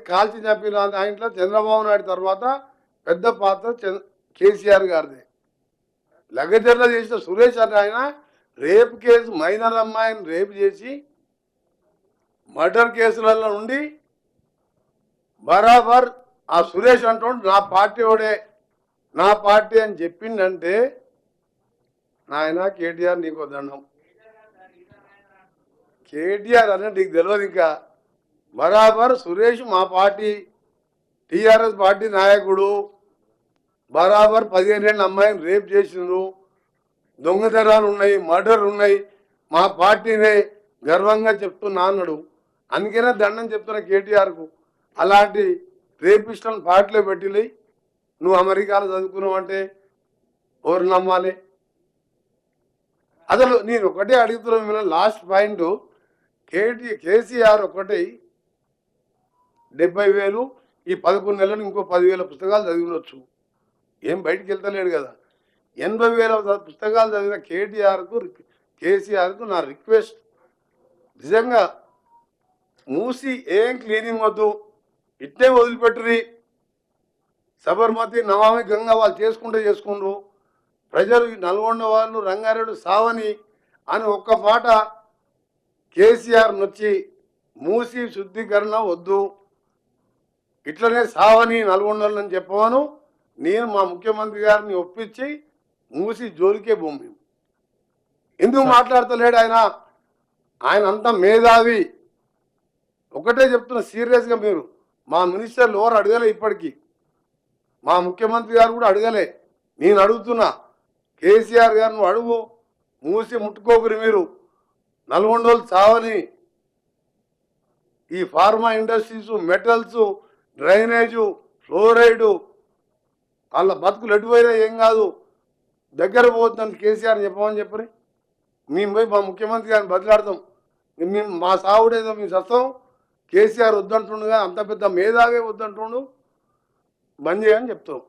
కాల్చి చంపిన దాంట్లో చంద్రబాబు నాయుడు తర్వాత పెద్ద పాత్ర కేసీఆర్ గారిది. లగచర్ల చేసిన సురేష్ అని ఆయన రేప్ కేసు మైనర్ అమ్మాయిని రేపు చేసి మర్డర్ కేసులలో నుండి బరాబర్ ఆ సురేష్ అంటుండు నా పార్టీ వాడే, నా పార్టీ అని చెప్పిండంటే నాయన కేటీఆర్ నీకు దండం. కేటీఆర్ అంటే నీకు తెలియదు. ఇంకా బరాబర్ సురేష్ మా పార్టీ టీఆర్ఎస్ పార్టీ నాయకుడు, బరాబర్ 15 ఏళ్ళ అమ్మాయిని రేప్ చేసిండ్రు, దొంగతనాలు ఉన్నాయి, మర్డర్ ఉన్నాయి, మా పార్టీనే గర్వంగా చెప్తున్నా అన్నాడు. అందుకనే దండం చెప్తున్నా కేటీఆర్కు. అలాంటి రేపిస్టులను పార్టీలో పెట్టిలే నువ్వు అమెరికాలో చదువుకున్నావు అంటే ఎవరు నమ్మాలి? అసలు నేను ఒకటే అడుగుతున్నా, లాస్ట్ పాయింట్ కేసీఆర్ ఒకటి 70,000 ఈ 11 నెలలు ఇంకో 10,000 పుస్తకాలు చదివినొచ్చు, ఏం బయటికి వెళ్తలేడు కదా. 80,000 పుస్తకాలు చదివిన కేసీఆర్కు నా రిక్వెస్ట్, నిజంగా మూసి ఏం క్లీనింగ్ వద్దు, ఇట్టే వదిలిపెట్టురి. సబర్మతి నమామి గంగా వాళ్ళు చేసుకుండ్రు. ప్రజలు నల్గొండ వాళ్ళు రంగారెడ్డి సావని అని ఒక్క మాట కేసీఆర్ నొచ్చి మూసి శుద్ధీకరణ వద్దు, ఇట్లనే సావని నల్గొండలని చెప్పవను నేను మా ముఖ్యమంత్రి గారిని ఒప్పించి మూసి జోలికే భూమి. ఎందుకు మాట్లాడతలేడు ఆయన? ఆయన అంతా మేధావి. ఒకటే చెప్తున్నా సీరియస్గా, మీరు మా మినిస్టర్లు ఎవరు అడగలే, ఇప్పటికీ మా ముఖ్యమంత్రి గారు కూడా అడగలే. నేను అడుగుతున్నా, కేసీఆర్ గారు నువ్వు అడుగు, మూసి ముట్టుకోకురి మీరు. నల్గొండోళ్ళు చావని ఈ pharma industries, metals, drainage, fluoride, వాళ్ళ బతుకులు ఎటుపోయినా ఏం కాదు, దగ్గర పోతుందని కేసీఆర్ చెప్పమని చెప్పని మేము పోయి మా ముఖ్యమంత్రి గారిని బదిలాడతాం. మేము మా సావుడేదో మేము సస్తాం, కేసీఆర్ వద్దంటుండగా అంత పెద్ద మేధావే వద్దంటుండు, బంద్ చేయని చెప్తాం.